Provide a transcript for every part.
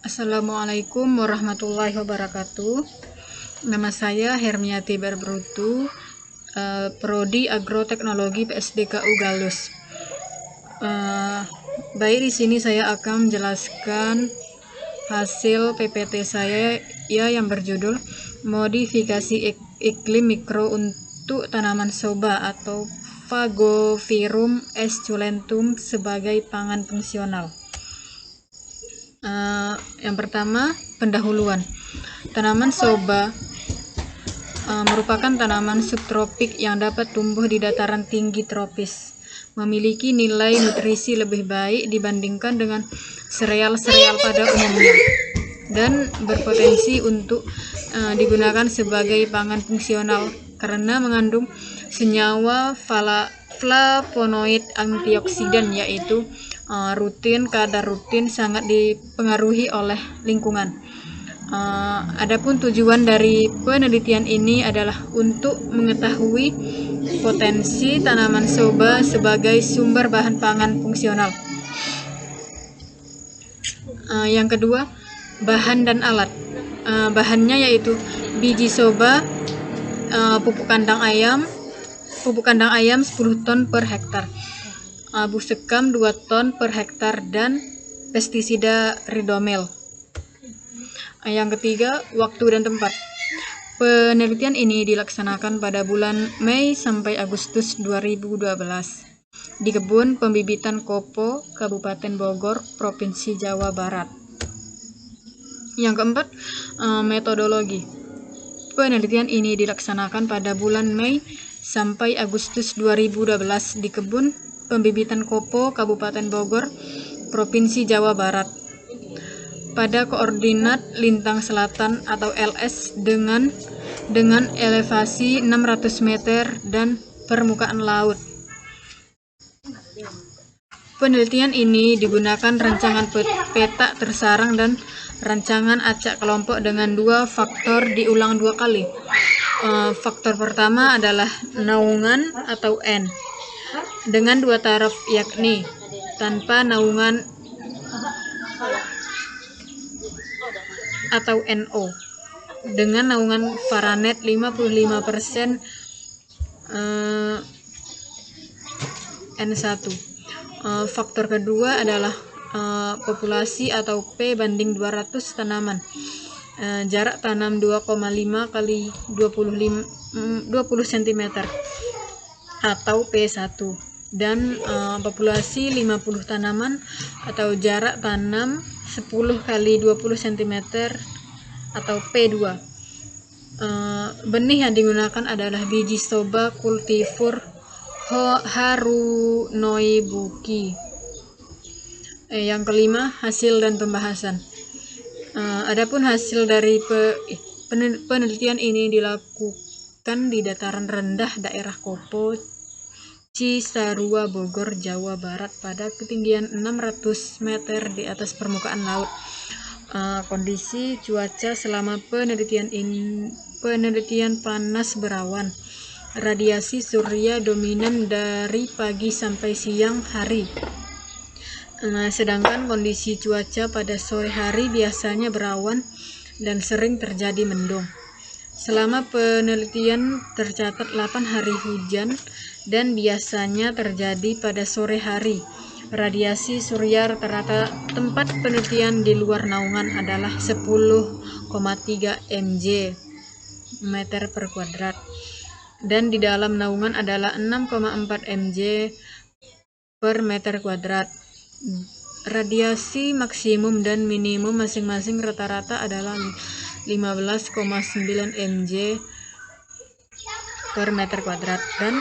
Assalamualaikum warahmatullahi wabarakatuh. Nama saya Hermiati Berbrutu, Prodi Agroteknologi PSDKU Galus. Baik, di sini saya akan menjelaskan hasil PPT saya yang berjudul Modifikasi Iklim Mikro untuk Tanaman Soba atau Fagophilum esculentum sebagai pangan fungsional. Yang pertama, pendahuluan. Tanaman soba merupakan tanaman subtropik yang dapat tumbuh di dataran tinggi tropis. Memiliki nilai nutrisi lebih baik dibandingkan dengan sereal-sereal pada umumnya dan berpotensi untuk digunakan sebagai pangan fungsional karena mengandung senyawa flavonoid antioksidan, yaitu kadar rutin sangat dipengaruhi oleh lingkungan. Adapun tujuan dari penelitian ini adalah untuk mengetahui potensi tanaman soba sebagai sumber bahan pangan fungsional. Yang kedua, bahan dan alat. Bahannya yaitu biji soba, pupuk kandang ayam 10 ton per hektar, abu sekam 2 ton per hektar, dan pestisida Ridomel. Yang ketiga, waktu dan tempat. Penelitian ini dilaksanakan pada bulan Mei sampai Agustus 2012 di kebun pembibitan Kopo, Kabupaten Bogor, Provinsi Jawa Barat. Yang keempat, metodologi. Penelitian ini dilaksanakan pada bulan Mei sampai Agustus 2012 di kebun pembibitan Kopo, Kabupaten Bogor, Provinsi Jawa Barat, pada koordinat lintang selatan atau LS dengan elevasi 600 meter dan permukaan laut. Penelitian ini digunakan rancangan peta tersarang dan rancangan acak kelompok dengan 2 faktor diulang 2 kali. Faktor pertama adalah naungan atau N dengan 2 taraf, yakni tanpa naungan atau NO dengan naungan Fahrenheit 55% N1. Faktor kedua adalah populasi atau P banding 200 tanaman, jarak tanam 2,5 kali 20 cm atau P1, dan populasi 50 tanaman atau jarak tanam 10 kali 20 cm atau P2. Benih yang digunakan adalah biji soba kultivur Harunoibuki. Yang kelima, hasil dan pembahasan. Adapun hasil dari penelitian ini dilakukan di dataran rendah daerah Kopo, Cisarua, Bogor, Jawa Barat pada ketinggian 600 meter di atas permukaan laut. Kondisi cuaca selama penelitian panas berawan. Radiasi surya dominan dari pagi sampai siang hari. Sedangkan kondisi cuaca pada sore hari biasanya berawan dan sering terjadi mendung. Selama penelitian tercatat 8 hari hujan dan biasanya terjadi pada sore hari. Radiasi surya rata-rata tempat penelitian di luar naungan adalah 10,3 mJ meter per kuadrat dan di dalam naungan adalah 6,4 mJ per meter kuadrat. Radiasi maksimum dan minimum masing-masing rata-rata adalah 15,9 mJ per meter kuadrat dan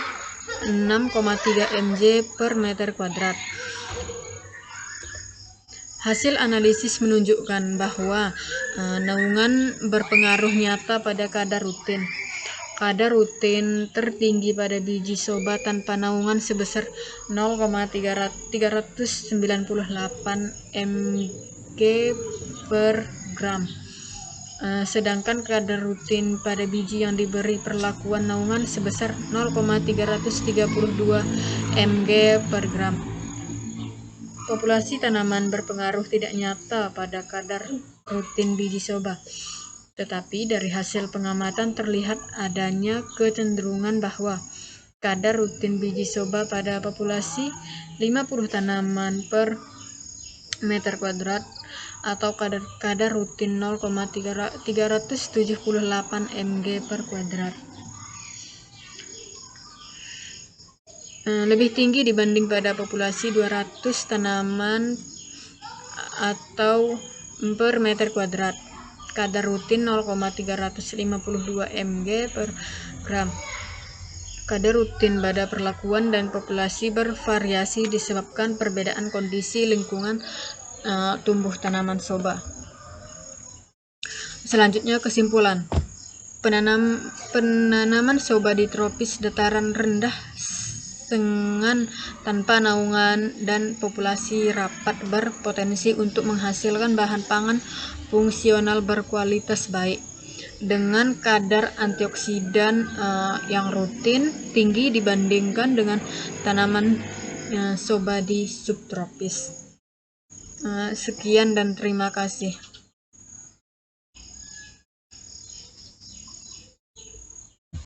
6,3 mJ per meter kuadrat. Hasil analisis menunjukkan bahwa naungan berpengaruh nyata pada kadar rutin. Kadar rutin tertinggi pada biji soba tanpa naungan sebesar 0,398 mg per gram. Sedangkan kadar rutin pada biji yang diberi perlakuan naungan sebesar 0,332 mg per gram. populasi tanaman berpengaruh tidak nyata pada kadar rutin biji soba. Tetapi dari hasil pengamatan terlihat adanya kecenderungan bahwa kadar rutin biji soba pada populasi 50 tanaman per meter kuadrat atau kadar rutin 0,378 mg per kuadrat. Lebih tinggi dibanding pada populasi 200 tanaman atau per meter kuadrat. Kadar rutin 0,352 mg per gram. Kadar rutin pada perlakuan dan populasi bervariasi disebabkan perbedaan kondisi lingkungan tumbuh tanaman soba. Selanjutnya kesimpulan. Penanaman soba di tropis dataran rendah dengan tanpa naungan dan populasi rapat berpotensi untuk menghasilkan bahan pangan fungsional berkualitas baik dengan kadar antioksidan yang rutin tinggi dibandingkan dengan tanaman soba di subtropis. Sekian dan terima kasih.